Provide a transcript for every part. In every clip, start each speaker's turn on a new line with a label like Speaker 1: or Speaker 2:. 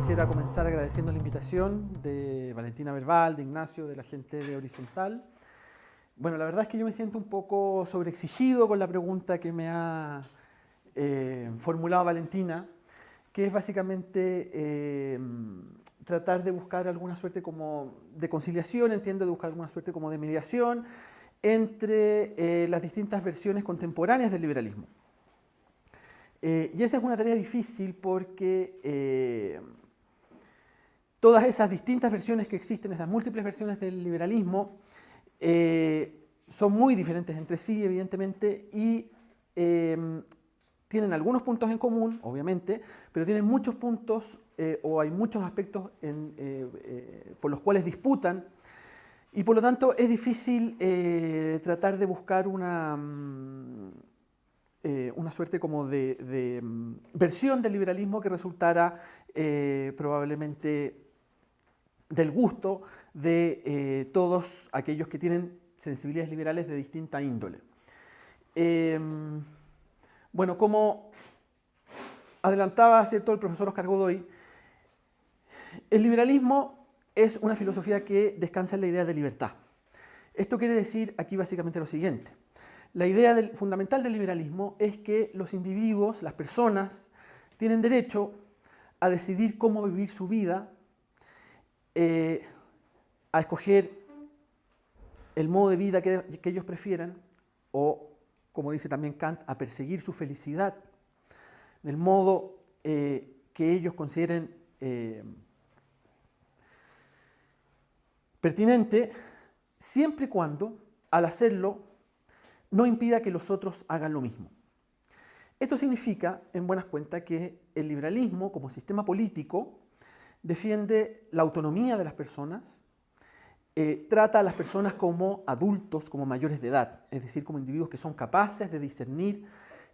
Speaker 1: quisiera comenzar agradeciendo la invitación de Valentina Verbal, de Ignacio, de la gente de Horizontal. Bueno, la verdad es que yo me siento un poco sobreexigido con la pregunta que me ha formulado Valentina, que es básicamente tratar de buscar alguna suerte como de conciliación, entiendo, de buscar alguna suerte como de mediación entre las distintas versiones contemporáneas del liberalismo. Y esa es una tarea difícil porque todas esas distintas versiones que existen, esas múltiples versiones del liberalismo, son muy diferentes entre sí, evidentemente, y tienen algunos puntos en común, obviamente, pero tienen muchos puntos o hay muchos aspectos por los cuales disputan, y por lo tanto es difícil tratar de buscar una suerte como de versión del liberalismo que resultara probablemente del gusto de todos aquellos que tienen sensibilidades liberales de distinta índole. Bueno, como adelantaba, ¿cierto?, el profesor Oscar Godoy, el liberalismo es una filosofía que descansa en la idea de libertad. Esto quiere decir aquí básicamente lo siguiente. La idea fundamental del liberalismo es que los individuos, las personas, tienen derecho a decidir cómo vivir su vida, a escoger el modo de vida que ellos prefieran, o, como dice también Kant, a perseguir su felicidad del modo que ellos consideren pertinente, siempre y cuando, al hacerlo, no impida que los otros hagan lo mismo. Esto significa, en buenas cuentas, que el liberalismo como sistema político defiende la autonomía de las personas, trata a las personas como adultos, como mayores de edad, es decir, como individuos que son capaces de discernir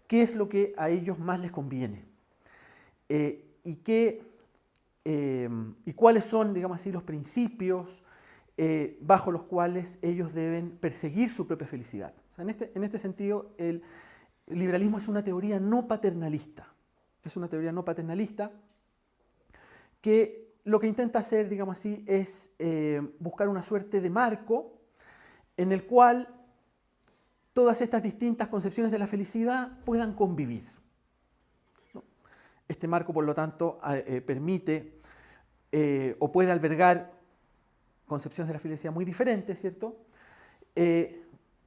Speaker 1: qué es lo que a ellos más les conviene y cuáles son, digamos así, los principios bajo los cuales ellos deben perseguir su propia felicidad. O sea, en este sentido, el liberalismo es una teoría no paternalista. Es una teoría no paternalista que lo que intenta hacer, digamos así, es buscar una suerte de marco en el cual todas estas distintas concepciones de la felicidad puedan convivir. Este marco, por lo tanto, permite o puede albergar concepciones de la felicidad muy diferentes, ¿cierto?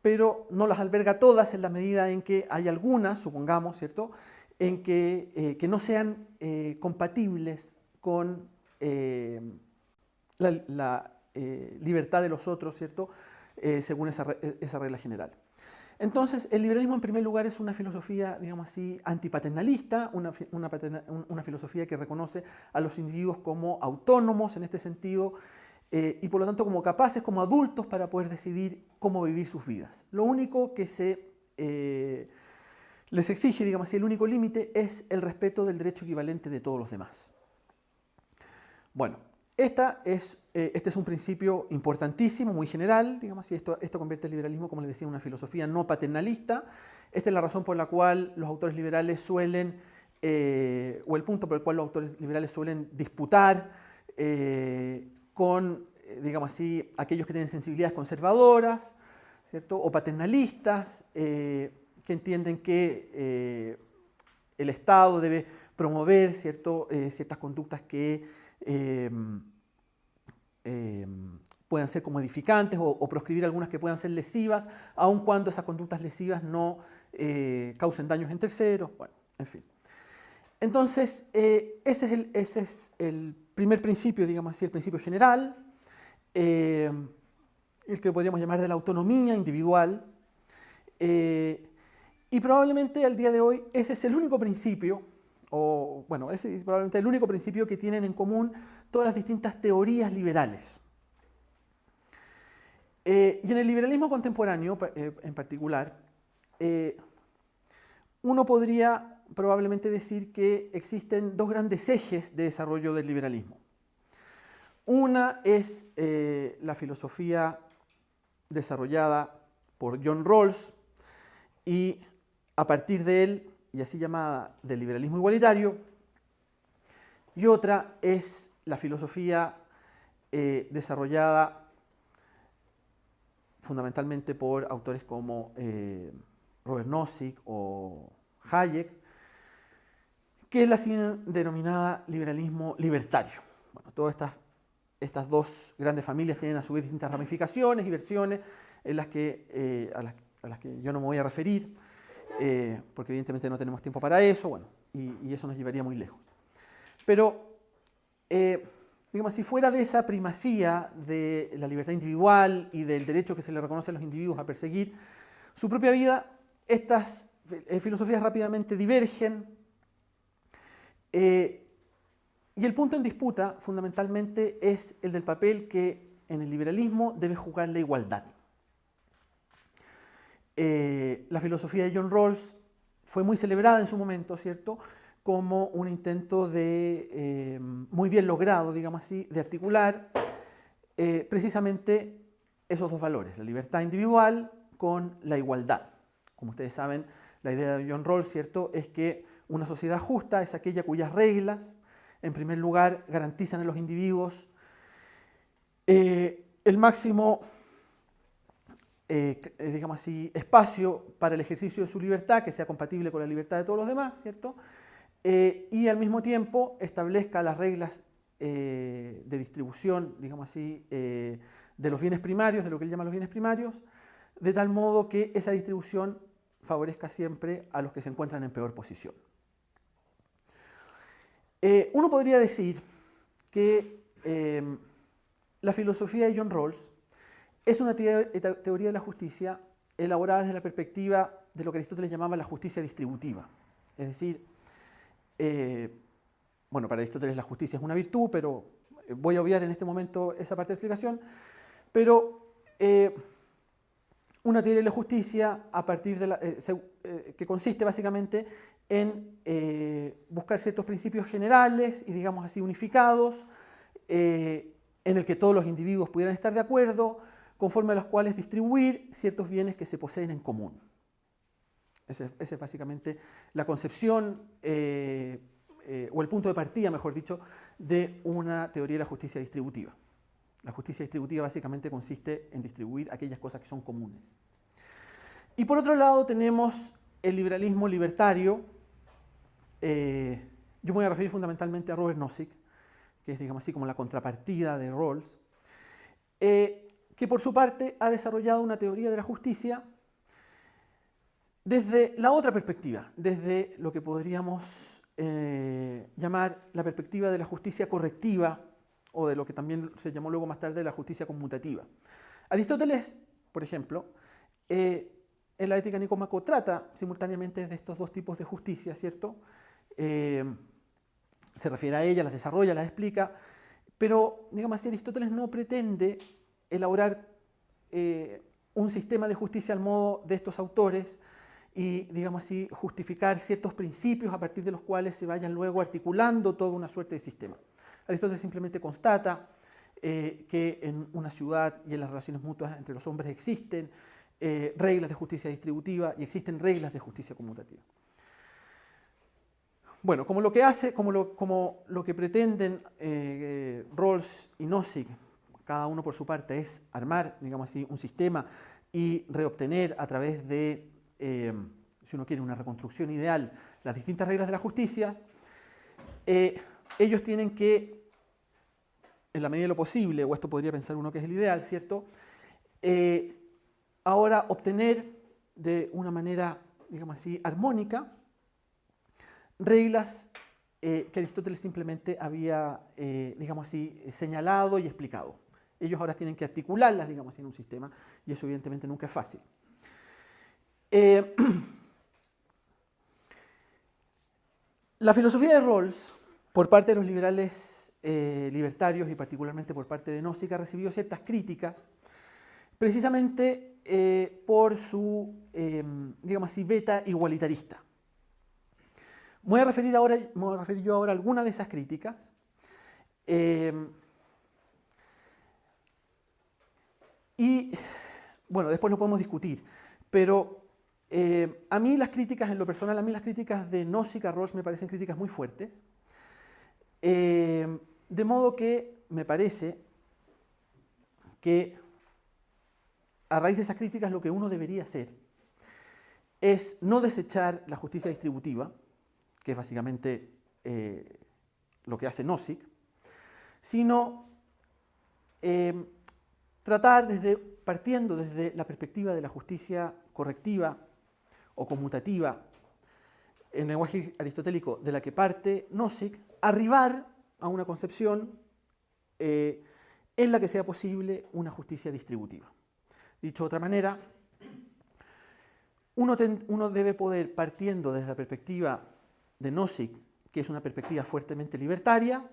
Speaker 1: Pero no las alberga todas en la medida en que hay algunas, supongamos, ¿cierto?, en que no sean compatibles con la libertad de los otros, ¿cierto?, según esa regla general. Entonces, el liberalismo en primer lugar es una filosofía, digamos así, antipaternalista, una filosofía que reconoce a los individuos como autónomos en este sentido, y por lo tanto como capaces, como adultos, para poder decidir cómo vivir sus vidas. Lo único que les exige, digamos así, el único límite es el respeto del derecho equivalente de todos los demás. Bueno, este es un principio importantísimo, muy general, digamos así. Esto convierte el liberalismo, como les decía, en una filosofía no paternalista. Esta es la razón por la cual los autores liberales suelen, o el punto por el cual los autores liberales suelen disputar con, digamos así, aquellos que tienen sensibilidades conservadoras, ¿cierto?, o paternalistas, que entienden que el Estado debe promover, ¿cierto?, ciertas conductas que puedan ser como edificantes o proscribir algunas que puedan ser lesivas, aun cuando esas conductas lesivas no causen daños en terceros, bueno, en fin. Entonces, ese es el primer principio, digamos así, el principio general, el que podríamos llamar de la autonomía individual, y probablemente al día de hoy ese es el único principio, o bueno, ese es probablemente el único principio que tienen en común todas las distintas teorías liberales. Y en el liberalismo contemporáneo, en particular, uno podría probablemente decir que existen dos grandes ejes de desarrollo del liberalismo. Una es la filosofía desarrollada por John Rawls y a partir de él, y así llamada del liberalismo igualitario, y otra es la filosofía desarrollada fundamentalmente por autores como Robert Nozick o Hayek, que es la así denominada liberalismo libertario. Bueno, todas estas dos grandes familias tienen a su vez distintas ramificaciones y versiones en las que, a las que yo no me voy a referir, porque evidentemente no tenemos tiempo para eso, bueno, y eso nos llevaría muy lejos. Pero, digamos, si fuera de esa primacía de la libertad individual y del derecho que se le reconoce a los individuos a perseguir su propia vida, estas filosofías rápidamente divergen, y el punto en disputa fundamentalmente es el del papel que en el liberalismo debe jugar la igualdad. La filosofía de John Rawls fue muy celebrada en su momento, ¿cierto?, como un intento de, muy bien logrado, digamos así, de articular precisamente esos dos valores, la libertad individual con la igualdad. Como ustedes saben, la idea de John Rawls, ¿cierto?, es que una sociedad justa es aquella cuyas reglas, en primer lugar, garantizan a los individuos el máximo digamos así, espacio para el ejercicio de su libertad que sea compatible con la libertad de todos los demás, ¿cierto? Y al mismo tiempo establezca las reglas de distribución, digamos así, de los bienes primarios, de lo que él llama los bienes primarios, de tal modo que esa distribución favorezca siempre a los que se encuentran en peor posición. Uno podría decir que la filosofía de John Rawls es una teoría de la justicia elaborada desde la perspectiva de lo que Aristóteles llamaba la justicia distributiva. Es decir, bueno, para Aristóteles la justicia es una virtud, pero voy a obviar en este momento esa parte de explicación, pero una teoría de la justicia a partir de que consiste básicamente en buscar ciertos principios generales y, digamos así, unificados, en el que todos los individuos pudieran estar de acuerdo, conforme a los cuales distribuir ciertos bienes que se poseen en común. Esa es básicamente la concepción, o el punto de partida, mejor dicho, de una teoría de la justicia distributiva. La justicia distributiva básicamente consiste en distribuir aquellas cosas que son comunes. Y por otro lado tenemos el liberalismo libertario. Yo me voy a referir fundamentalmente a Robert Nozick, que es, digamos así, como la contrapartida de Rawls, que por su parte ha desarrollado una teoría de la justicia desde la otra perspectiva, desde lo que podríamos llamar la perspectiva de la justicia correctiva, o de lo que también se llamó luego más tarde la justicia conmutativa. Aristóteles, por ejemplo, en la Ética Nicómaco trata simultáneamente de estos dos tipos de justicia, ¿cierto? Se refiere a ellas, las desarrolla, las explica, pero, digamos así, Aristóteles no pretende elaborar un sistema de justicia al modo de estos autores y, digamos así, justificar ciertos principios a partir de los cuales se vayan luego articulando toda una suerte de sistema. Aristóteles simplemente constata que en una ciudad y en las relaciones mutuas entre los hombres existen reglas de justicia distributiva y existen reglas de justicia conmutativa. Bueno, como lo que pretenden Rawls y Nozick, cada uno por su parte, es armar, digamos así, un sistema y reobtener a través de, si uno quiere, una reconstrucción ideal, las distintas reglas de la justicia, ellos tienen que, en la medida de lo posible, o esto podría pensar uno que es el ideal, ¿cierto?, ahora obtener de una manera, digamos así, armónica, reglas que Aristóteles simplemente había, digamos así, señalado y explicado. Ellos ahora tienen que articularlas, digamos así, en un sistema, y eso evidentemente nunca es fácil. La filosofía de Rawls, por parte de los liberales libertarios y particularmente por parte de Nozick, ha recibido ciertas críticas, precisamente por su, digamos así, beta igualitarista. Me voy a referir yo ahora a algunas de esas críticas. Y, bueno, después lo podemos discutir, pero a mí las críticas, en lo personal, a mí las críticas de Nozick a Rawls me parecen críticas muy fuertes, De modo que me parece que a raíz de esas críticas lo que uno debería hacer es no desechar la justicia distributiva, que es básicamente lo que hace Nozick, sino tratar partiendo desde la perspectiva de la justicia correctiva o conmutativa, en lenguaje aristotélico de la que parte Nozick, arribar a una concepción en la que sea posible una justicia distributiva. Dicho de otra manera, uno debe poder, partiendo desde la perspectiva de Nozick, que es una perspectiva fuertemente libertaria,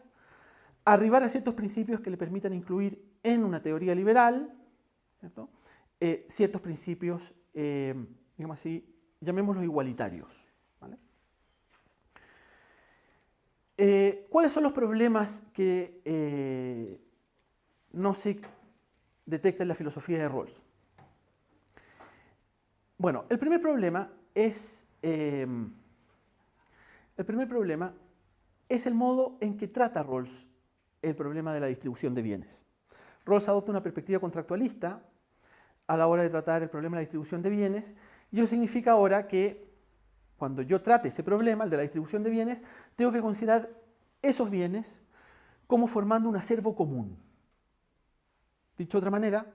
Speaker 1: arribar a ciertos principios que le permitan incluir en una teoría liberal, ¿cierto? Ciertos principios, digamos así, llamémoslos igualitarios. ¿Vale? ¿Cuáles son los problemas que Nozick detecta en la filosofía de Rawls? Bueno, el primer problema es el modo en que trata Rawls el problema de la distribución de bienes. Rawls adopta una perspectiva contractualista a la hora de tratar el problema de la distribución de bienes, y eso significa ahora que cuando yo trate ese problema, el de la distribución de bienes, tengo que considerar esos bienes como formando un acervo común. Dicho de otra manera,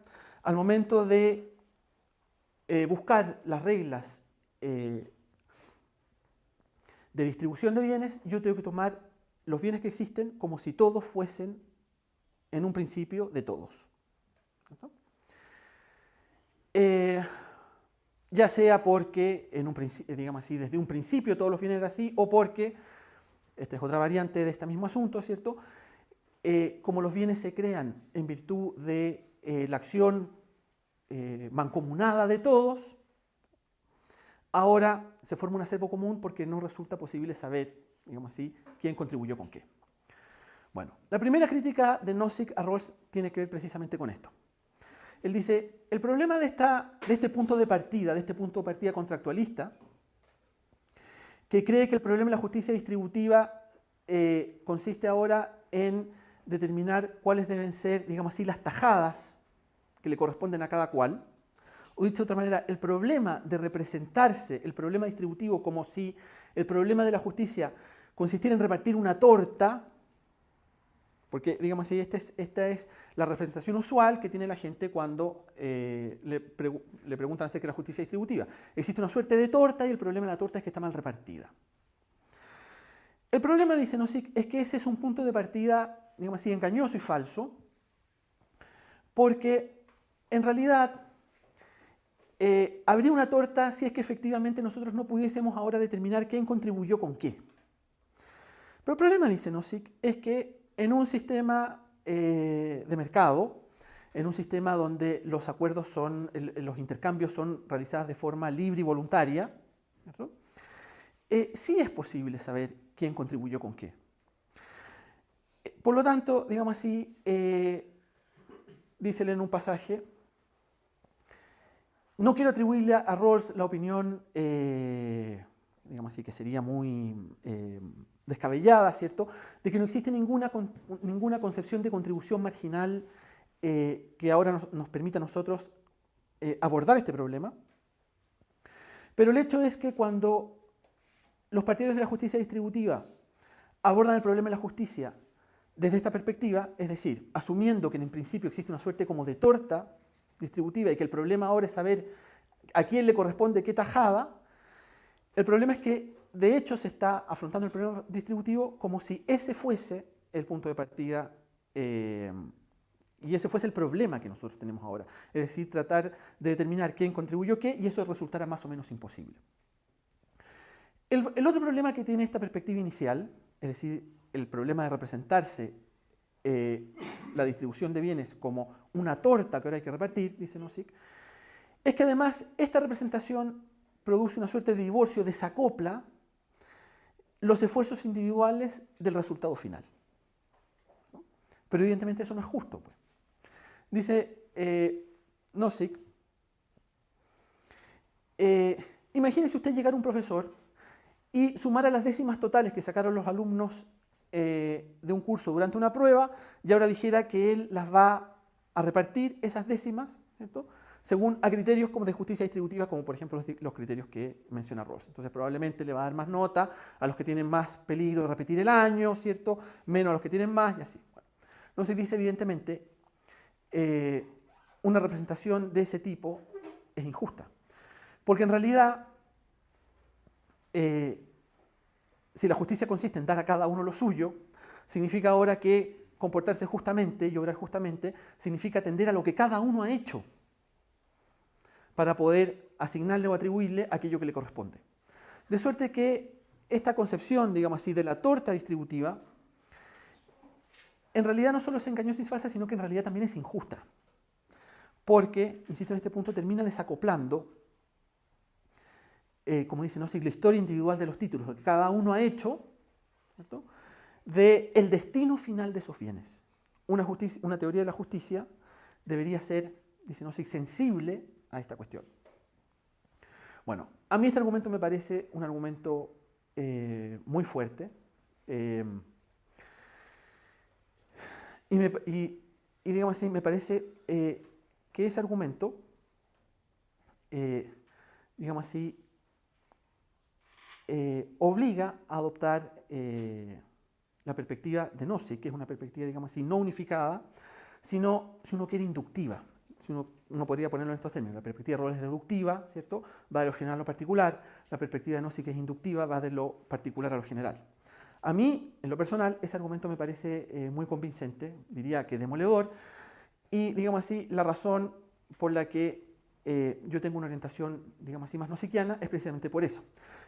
Speaker 1: al momento de buscar las reglas de distribución de bienes, yo tengo que tomar los bienes que existen como si todos fuesen en un principio de todos. Ya sea porque, digamos así, desde un principio todos los bienes eran así, o porque, esta es otra variante de este mismo asunto, ¿cierto? Como los bienes se crean en virtud de la acción mancomunada de todos, ahora se forma un acervo común porque no resulta posible saber, digamos así, quién contribuyó con qué. Bueno, la primera crítica de Nozick a Rawls tiene que ver precisamente con esto. Él dice, el problema de este punto de partida contractualista, que cree que el problema de la justicia distributiva consiste ahora en determinar cuáles deben ser, digamos así, las tajadas que le corresponden a cada cual, o dicho de otra manera, el problema de representarse, el problema distributivo, como si el problema de la justicia consistiera en repartir una torta, porque, digamos así, esta es la representación usual que tiene la gente cuando le preguntan acerca de la justicia distributiva. Existe una suerte de torta y el problema de la torta es que está mal repartida. El problema, dice Nozick, es que ese es un punto de partida, digamos así, engañoso y falso, porque en realidad habría una torta si es que efectivamente nosotros no pudiésemos ahora determinar quién contribuyó con qué. Pero el problema, dice Nozick, es que en un sistema de mercado, en un sistema donde los acuerdos los intercambios son realizados de forma libre y voluntaria, ¿cierto? Sí es posible saber quién contribuyó con qué. Por lo tanto, digamos así, dice en un pasaje, no quiero atribuirle a Rawls la opinión, digamos así, que sería muy descabellada, ¿cierto?, de que no existe ninguna concepción de contribución marginal que ahora nos permita a nosotros abordar este problema. Pero el hecho es que cuando los partidarios de la justicia distributiva abordan el problema de la justicia desde esta perspectiva, es decir, asumiendo que en principio existe una suerte como de torta distributiva y que el problema ahora es saber a quién le corresponde qué tajada, el problema es que de hecho se está afrontando el problema distributivo como si ese fuese el punto de partida y ese fuese el problema que nosotros tenemos ahora. Es decir, tratar de determinar quién contribuyó qué y eso resultará más o menos imposible. El otro problema que tiene esta perspectiva inicial, es decir, el problema de representarse la distribución de bienes como una torta que ahora hay que repartir, dice Nozick, es que además esta representación produce una suerte de divorcio, desacopla los esfuerzos individuales del resultado final. ¿No? Pero evidentemente eso no es justo. Pues. Dice Nozick, imagínese usted llegar a un profesor y sumar a las décimas totales que sacaron los alumnos de un curso durante una prueba y ahora dijera que él las va a repartir, esas décimas, ¿cierto?, según a criterios como de justicia distributiva, como por ejemplo los criterios que menciona Rawls. Entonces probablemente le va a dar más nota a los que tienen más peligro de repetir el año, ¿cierto?, menos a los que tienen más y así. Bueno, no se dice evidentemente una representación de ese tipo es injusta, porque en realidad si la justicia consiste en dar a cada uno lo suyo, significa ahora que comportarse justamente y obrar justamente significa atender a lo que cada uno ha hecho para poder asignarle o atribuirle aquello que le corresponde. De suerte que esta concepción, digamos así, de la torta distributiva, en realidad no solo es engañosa y falsa, sino que en realidad también es injusta. Porque, insisto en este punto, termina desacoplando, como dice, ¿no?, la historia individual de los títulos, lo que cada uno ha hecho, ¿cierto?, del destino final de esos bienes. Una teoría de la justicia debería ser, dice, no sé, sensible a esta cuestión. Bueno, a mí este argumento me parece un argumento muy fuerte y digamos así, me parece que ese argumento, digamos así, obliga a adoptar la perspectiva de Nozick, que es una perspectiva, digamos así, no unificada, sino, si uno quiere, inductiva. Si uno podría ponerlo en estos términos. La perspectiva de Rawls es deductiva, ¿cierto?, va de lo general a lo particular. La perspectiva de Nozick es inductiva, va de lo particular a lo general. A mí, en lo personal, ese argumento me parece muy convincente, diría que demoledor, y, digamos así, la razón por la que yo tengo una orientación, digamos así, más nozickiana es precisamente por eso.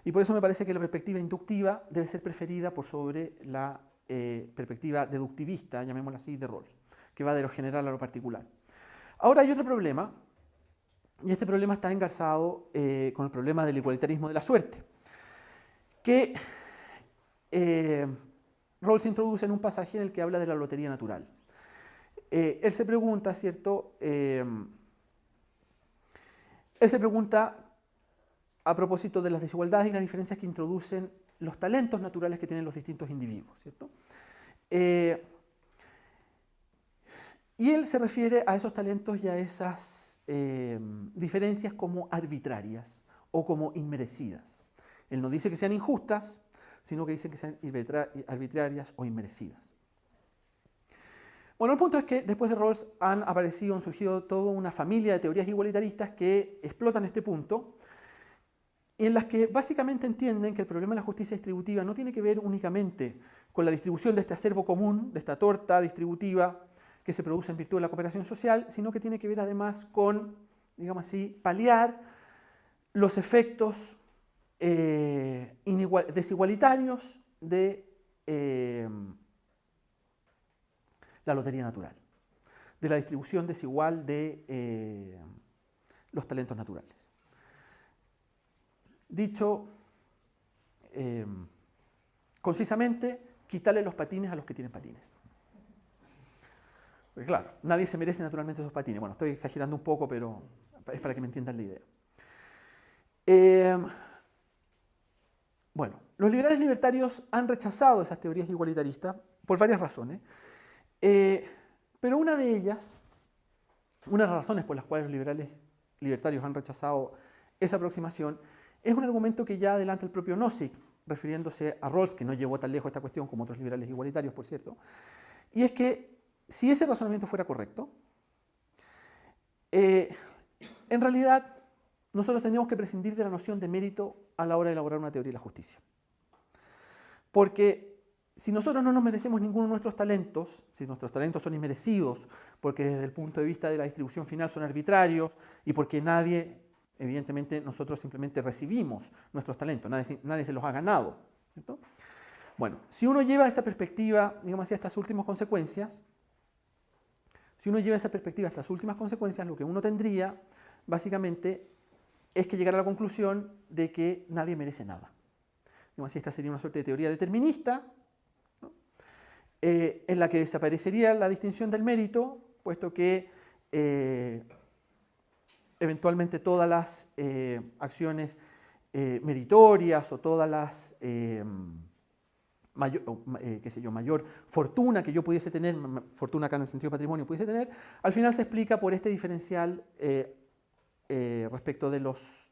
Speaker 1: Y por eso me parece que la perspectiva inductiva debe ser preferida por sobre la perspectiva deductivista, llamémosla así, de Rawls, que va de lo general a lo particular. Ahora hay otro problema, y este problema está engarzado con el problema del igualitarismo de la suerte, que Rawls introduce en un pasaje en el que habla de la lotería natural. Él se pregunta, ¿cierto?, él se pregunta a propósito de las desigualdades y las diferencias que introducen los talentos naturales que tienen los distintos individuos, ¿cierto? Y él se refiere a esos talentos y a esas diferencias como arbitrarias o como inmerecidas. Él no dice que sean injustas, sino que dice que sean arbitrarias o inmerecidas. Bueno, el punto es que después de Rawls han surgido toda una familia de teorías igualitaristas que explotan este punto, y en las que básicamente entienden que el problema de la justicia distributiva no tiene que ver únicamente con la distribución de este acervo común, de esta torta distributiva que se produce en virtud de la cooperación social, sino que tiene que ver además con, digamos así, paliar los efectos desigualitarios de la lotería natural, de la distribución desigual de los talentos naturales. Dicho concisamente, quitarle los patines a los que tienen patines. Porque claro, nadie se merece naturalmente esos patines. Bueno, estoy exagerando un poco, pero es para que me entiendan la idea. Bueno, los liberales libertarios han rechazado esas teorías igualitaristas por varias razones, pero una de ellas, una de las razones por las cuales los liberales libertarios han rechazado esa aproximación, es un argumento que ya adelanta el propio Nozick, refiriéndose a Rawls, que no llevó tan lejos esta cuestión como otros liberales igualitarios, por cierto, y es que si ese razonamiento fuera correcto, en realidad nosotros tendríamos que prescindir de la noción de mérito a la hora de elaborar una teoría de la justicia. Porque si nosotros no nos merecemos ninguno de nuestros talentos, si nuestros talentos son inmerecidos, porque desde el punto de vista de la distribución final son arbitrarios y porque nadie, evidentemente nosotros simplemente recibimos nuestros talentos, nadie se los ha ganado, ¿cierto? Bueno, si uno lleva esa perspectiva, digamos así, a estas últimas consecuencias, lo que uno tendría, básicamente, es que llegar a la conclusión de que nadie merece nada. Digamos así, esta sería una suerte de teoría determinista, ¿no?, en la que desaparecería la distinción del mérito, puesto que eventualmente todas las acciones meritorias o todas las qué sé yo, mayor fortuna que yo pudiese tener, fortuna acá en el sentido de patrimonio pudiese tener, al final se explica por este diferencial respecto de los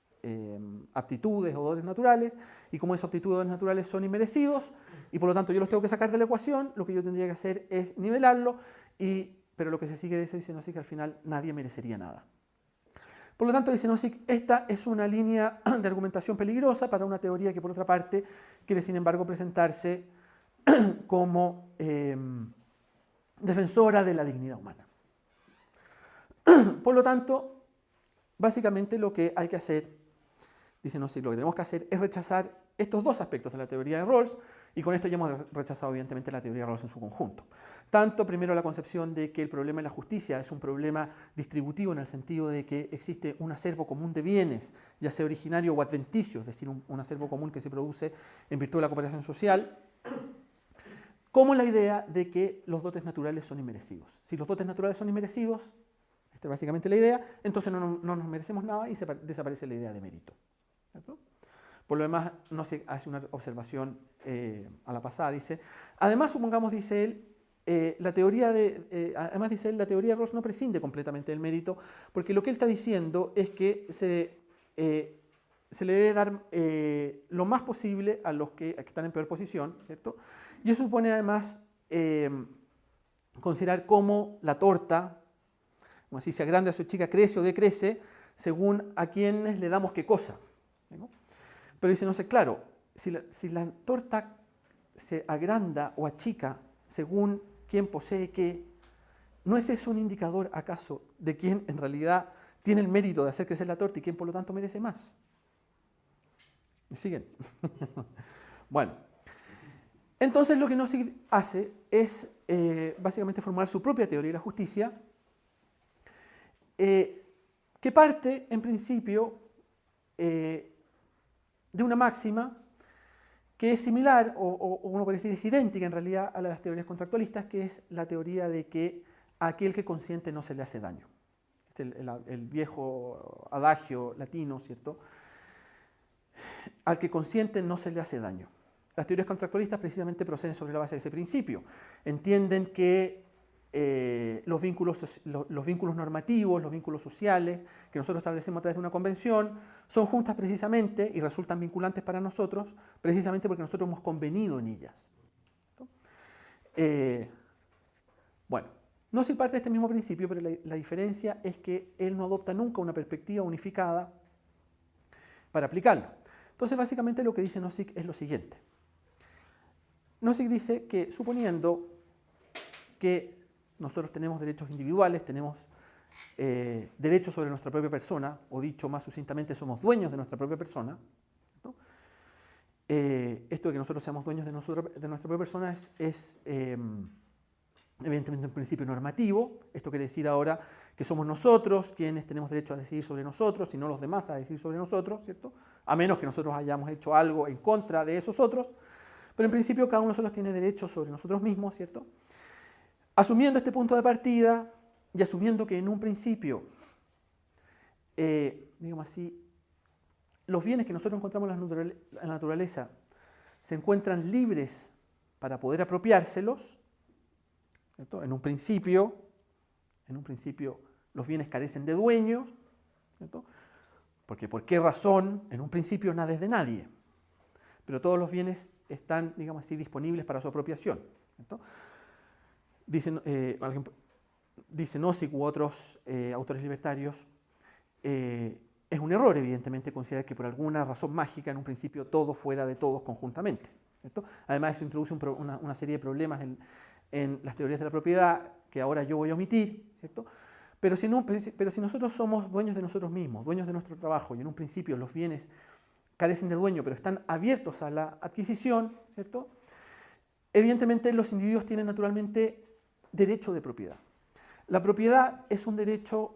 Speaker 1: aptitudes o dones naturales, y como esos aptitudes o dones naturales son inmerecidos, y por lo tanto yo los tengo que sacar de la ecuación, lo que yo tendría que hacer es nivelarlo, pero lo que se sigue de eso dice Nozick que al final nadie merecería nada. Por lo tanto, dice Nozick, esta es una línea de argumentación peligrosa para una teoría que, por otra parte, quiere, sin embargo, presentarse como defensora de la dignidad humana. Por lo tanto, básicamente lo que hay que hacer, dice Nozick, lo que tenemos que hacer es rechazar estos dos aspectos de la teoría de Rawls, y con esto ya hemos rechazado evidentemente la teoría de Rawls en su conjunto. Tanto, primero, la concepción de que el problema de la justicia es un problema distributivo en el sentido de que existe un acervo común de bienes, ya sea originario o adventicio, es decir, un acervo común que se produce en virtud de la cooperación social, como la idea de que los dotes naturales son inmerecidos. Si los dotes naturales son inmerecidos, esta es básicamente la idea, entonces no nos merecemos nada y desaparece la idea de mérito. ¿Cierto? Por lo demás, no se hace una observación a la pasada, dice, además, supongamos, dice él, la teoría de Rawls no prescinde completamente del mérito, porque lo que él está diciendo es que se le debe dar lo más posible a los que están en peor posición, ¿cierto? Y eso supone además considerar cómo la torta, como así se agranda o se chica, crece o decrece, según a quienes le damos qué cosa, ¿no? Pero dice, no sé, claro, si la torta se agranda o achica según quién posee qué, ¿no es eso un indicador acaso de quién en realidad tiene el mérito de hacer crecer la torta y quién por lo tanto merece más? ¿Me siguen? Bueno, entonces lo que Nozick hace es básicamente formular su propia teoría de la justicia, que parte en principio de una máxima que es similar, o uno puede decir es idéntica en realidad a las teorías contractualistas, que es la teoría de que a aquel que consiente no se le hace daño. Este es el viejo adagio latino, ¿cierto? Al que consiente no se le hace daño. Las teorías contractualistas precisamente proceden sobre la base de ese principio. Entienden que los vínculos normativos, los vínculos sociales que nosotros establecemos a través de una convención son justas precisamente y resultan vinculantes para nosotros precisamente porque nosotros hemos convenido en ellas. Bueno, no se parte de este mismo principio, pero la diferencia es que él no adopta nunca una perspectiva unificada para aplicarlo. Entonces, básicamente lo que dice Nozick es lo siguiente. Nozick dice que suponiendo que nosotros tenemos derechos individuales, tenemos derechos sobre nuestra propia persona, o dicho más sucintamente, somos dueños de nuestra propia persona, ¿no? Esto de que nosotros seamos dueños de nuestra propia persona es evidentemente un principio normativo. Esto quiere decir ahora que somos nosotros quienes tenemos derecho a decidir sobre nosotros y no los demás a decidir sobre nosotros, ¿cierto? A menos que nosotros hayamos hecho algo en contra de esos otros, pero en principio cada uno de nosotros tiene derechos sobre nosotros mismos, ¿cierto? Asumiendo este punto de partida y asumiendo que en un principio, digamos así, los bienes que nosotros encontramos en la naturaleza se encuentran libres para poder apropiárselos, ¿cierto? En un principio los bienes carecen de dueños, ¿cierto? Porque ¿por qué razón? En un principio nada es de nadie, pero todos los bienes están, digamos así, disponibles para su apropiación, ¿cierto? Dice Nozick u otros autores libertarios, es un error, evidentemente, considerar que por alguna razón mágica en un principio todo fuera de todos conjuntamente, ¿cierto? Además, eso introduce una serie de problemas en las teorías de la propiedad que ahora yo voy a omitir, ¿cierto? Pero si nosotros somos dueños de nosotros mismos, dueños de nuestro trabajo, y en un principio los bienes carecen de dueño, pero están abiertos a la adquisición, ¿cierto? Evidentemente, los individuos tienen naturalmente derecho de propiedad. La propiedad es un derecho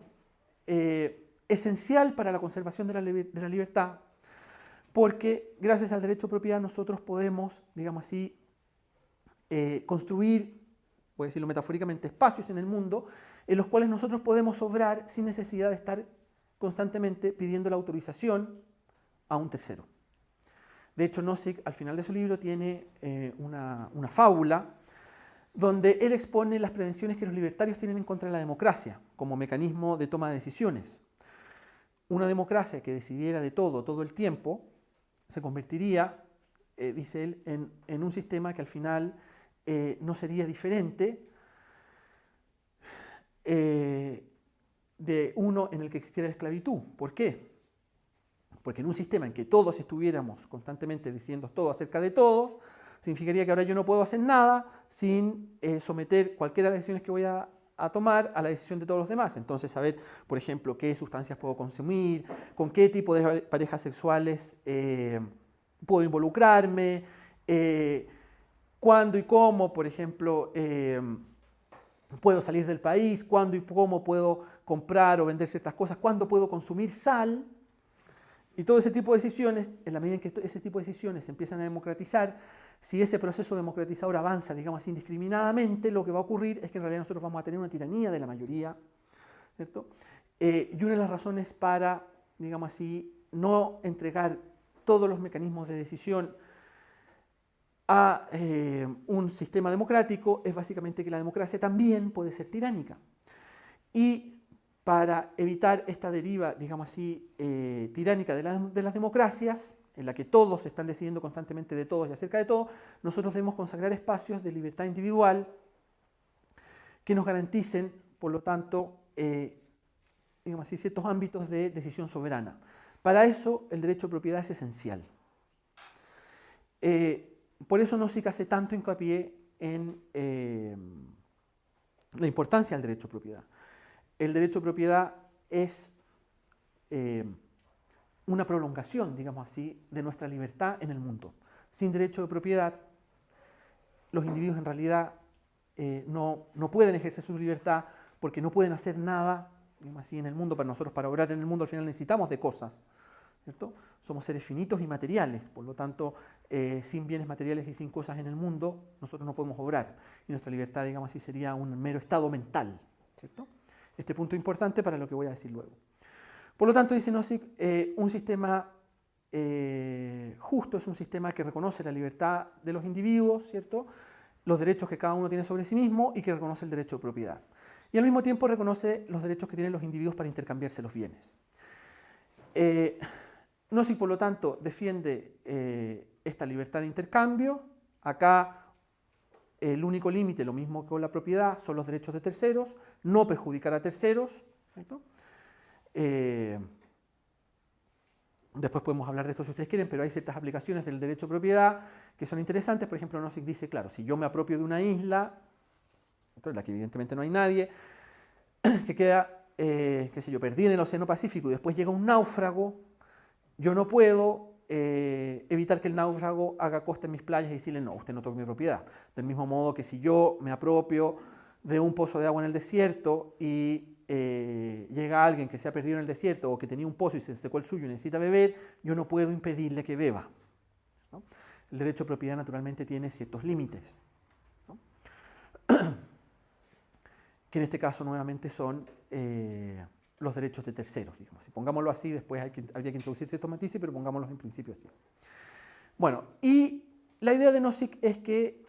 Speaker 1: esencial para la conservación de la libertad, porque gracias al derecho de propiedad nosotros podemos, digamos así, construir, voy a decirlo metafóricamente, espacios en el mundo en los cuales nosotros podemos obrar sin necesidad de estar constantemente pidiendo la autorización a un tercero. De hecho, Nozick al final de su libro tiene una fábula donde él expone las prevenciones que los libertarios tienen en contra de la democracia como mecanismo de toma de decisiones. Una democracia que decidiera de todo el tiempo se convertiría, dice él, en un sistema que al final no sería diferente de uno en el que existiera la esclavitud. ¿Por qué? Porque en un sistema en que todos estuviéramos constantemente diciendo todo acerca de todos, significaría que ahora yo no puedo hacer nada sin someter cualquiera de las decisiones que voy a tomar a la decisión de todos los demás. Entonces, saber, por ejemplo, qué sustancias puedo consumir, con qué tipo de parejas sexuales puedo involucrarme, cuándo y cómo, por ejemplo, puedo salir del país, cuándo y cómo puedo comprar o vender ciertas cosas, cuándo puedo consumir sal. Y todo ese tipo de decisiones, en la medida en que ese tipo de decisiones se empiezan a democratizar, si ese proceso democratizador avanza, digamos así, indiscriminadamente, lo que va a ocurrir es que en realidad nosotros vamos a tener una tiranía de la mayoría, ¿cierto? Y una de las razones para, digamos así, no entregar todos los mecanismos de decisión a un sistema democrático es básicamente que la democracia también puede ser tiránica. Y para evitar esta deriva, digamos así, tiránica de las democracias, en la que todos están decidiendo constantemente de todos y acerca de todo, nosotros debemos consagrar espacios de libertad individual que nos garanticen, por lo tanto, digamos así, ciertos ámbitos de decisión soberana. Para eso, el derecho de propiedad es esencial. Por eso Nozick hace tanto hincapié en la importancia del derecho de propiedad. El derecho de propiedad es una prolongación, digamos así, de nuestra libertad en el mundo. Sin derecho de propiedad, los individuos en realidad no pueden ejercer su libertad porque no pueden hacer nada, digamos así, en el mundo. Para nosotros, para obrar en el mundo, al final necesitamos de cosas, ¿cierto? Somos seres finitos y materiales, por lo tanto, sin bienes materiales y sin cosas en el mundo, nosotros no podemos obrar. Y nuestra libertad, digamos así, sería un mero estado mental, ¿cierto? Este punto es importante para lo que voy a decir luego. Por lo tanto, dice Nozick, un sistema justo es un sistema que reconoce la libertad de los individuos, ¿cierto? Los derechos que cada uno tiene sobre sí mismo y que reconoce el derecho de propiedad. Y al mismo tiempo reconoce los derechos que tienen los individuos para intercambiarse los bienes. Nozick, por lo tanto, defiende esta libertad de intercambio. Acá el único límite, lo mismo que con la propiedad, son los derechos de terceros, no perjudicar a terceros, ¿cierto? Después podemos hablar de esto si ustedes quieren, pero hay ciertas aplicaciones del derecho de propiedad que son interesantes. Por ejemplo, Nozick dice, claro, si yo me apropio de una isla, en la que evidentemente no hay nadie, que queda, qué sé yo, perdida en el Océano Pacífico y después llega un náufrago, yo no puedo evitar que el náufrago haga costa en mis playas y decirle, no, usted no toque mi propiedad. Del mismo modo que si yo me apropio de un pozo de agua en el desierto y llega alguien que se ha perdido en el desierto o que tenía un pozo y se secó el suyo y necesita beber, yo no puedo impedirle que beba, ¿no? El derecho de propiedad naturalmente tiene ciertos límites, ¿no? Que en este caso nuevamente son los derechos de terceros, digamos. Si pongámoslo así, después habría que introducir ciertos matices, pero pongámoslos en principio así. Bueno, y la idea de Nozick es que,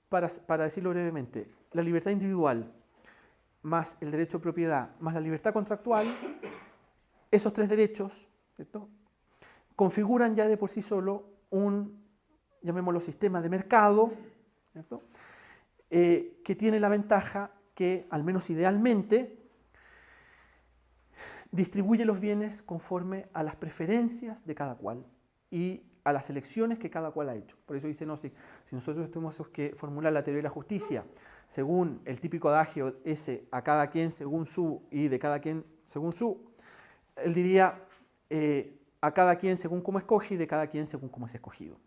Speaker 1: para decirlo brevemente, la libertad individual más el derecho de propiedad, más la libertad contractual, esos tres derechos, ¿cierto?, configuran ya de por sí solo un, llamémoslo, sistema de mercado, ¿cierto?, que tiene la ventaja que, al menos idealmente, distribuye los bienes conforme a las preferencias de cada cual y a las elecciones que cada cual ha hecho. Por eso dice Nozick, si nosotros tenemos que formular la teoría de la justicia según el típico adagio ese, a cada quien según su y de cada quien según su, él diría a cada quien según cómo escoge y de cada quien según cómo es escogido.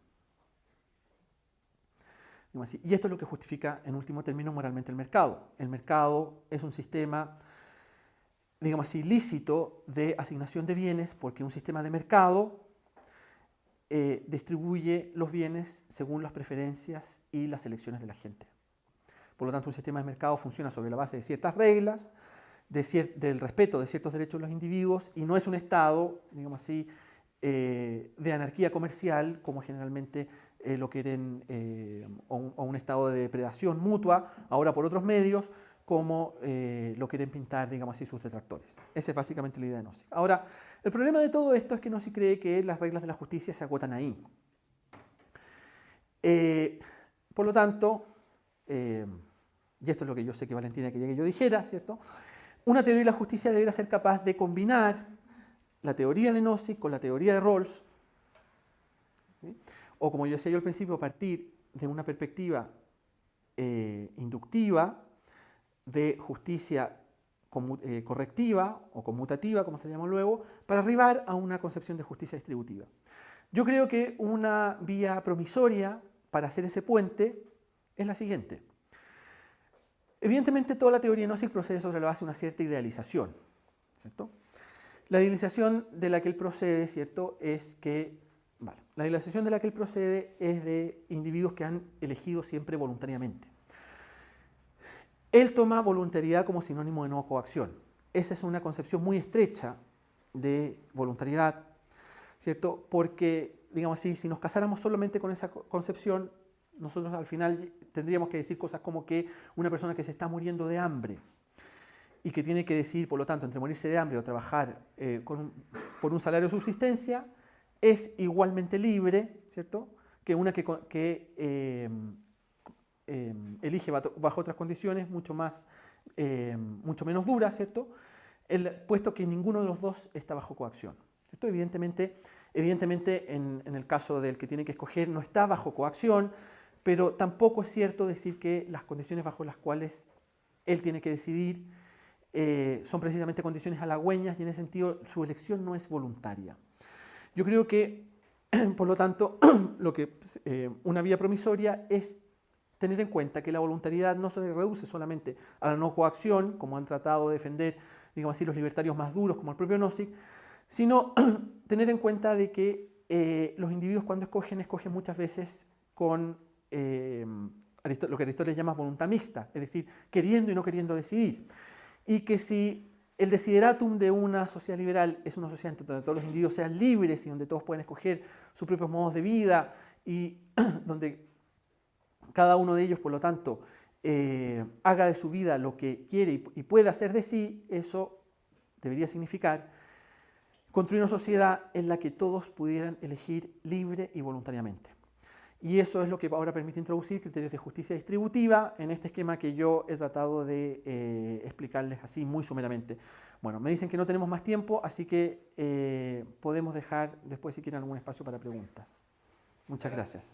Speaker 1: Y esto es lo que justifica, en último término, moralmente el mercado. El mercado es un sistema, digamos así, lícito de asignación de bienes, porque un sistema de mercado distribuye los bienes según las preferencias y las elecciones de la gente. Por lo tanto, un sistema de mercado funciona sobre la base de ciertas reglas, del respeto de ciertos derechos de los individuos, y no es un Estado, digamos así, de anarquía comercial, como generalmente lo quieren, o un estado de depredación mutua, ahora por otros medios, como lo quieren pintar, digamos así, sus detractores. Esa es básicamente la idea de Nozick. Ahora, el problema de todo esto es que Nozick cree que las reglas de la justicia se agotan ahí. Por lo tanto, y esto es lo que yo sé que Valentina quería que yo dijera, ¿cierto? Una teoría de la justicia debería ser capaz de combinar la teoría de Nozick con la teoría de Rawls, ¿sí? O como yo decía yo al principio, partir de una perspectiva inductiva de justicia correctiva o conmutativa, como se llama luego, para arribar a una concepción de justicia distributiva. Yo creo que una vía promisoria para hacer ese puente es la siguiente. Evidentemente toda la teoría de Nozick procede sobre la base de una cierta idealización, ¿cierto? La idealización de la que él procede, ¿cierto?, es que, vale, la idealización de la que él procede es de individuos que han elegido siempre voluntariamente. Él toma voluntariedad como sinónimo de no coacción. Esa es una concepción muy estrecha de voluntariedad, ¿cierto? Porque, digamos así, si nos casáramos solamente con esa concepción, nosotros al final tendríamos que decir cosas como que una persona que se está muriendo de hambre y que tiene que decidir, por lo tanto, entre morirse de hambre o trabajar por un salario de subsistencia, es igualmente libre, ¿cierto?, que una que elige bajo otras condiciones mucho menos duras, ¿cierto?, puesto que ninguno de los dos está bajo coacción, ¿cierto? Evidentemente en el caso del que tiene que escoger no está bajo coacción, pero tampoco es cierto decir que las condiciones bajo las cuales él tiene que decidir son precisamente condiciones halagüeñas y en ese sentido su elección no es voluntaria. Yo creo que, por lo tanto, una vía promisoria es tener en cuenta que la voluntariedad no se reduce solamente a la no coacción, como han tratado de defender, digamos así, los libertarios más duros, como el propio Nozick, sino tener en cuenta de que los individuos cuando escogen muchas veces con lo que Aristóteles llama voluntad mixta, es decir, queriendo y no queriendo decidir. Y que si el desideratum de una sociedad liberal es una sociedad donde todos los individuos sean libres y donde todos pueden escoger sus propios modos de vida y donde cada uno de ellos, por lo tanto, haga de su vida lo que quiere y pueda hacer de sí, eso debería significar construir una sociedad en la que todos pudieran elegir libre y voluntariamente. Y eso es lo que ahora permite introducir criterios de justicia distributiva en este esquema que yo he tratado de explicarles así muy sumeramente. Bueno, me dicen que no tenemos más tiempo, así que podemos dejar después si quieren algún espacio para preguntas. Muchas gracias.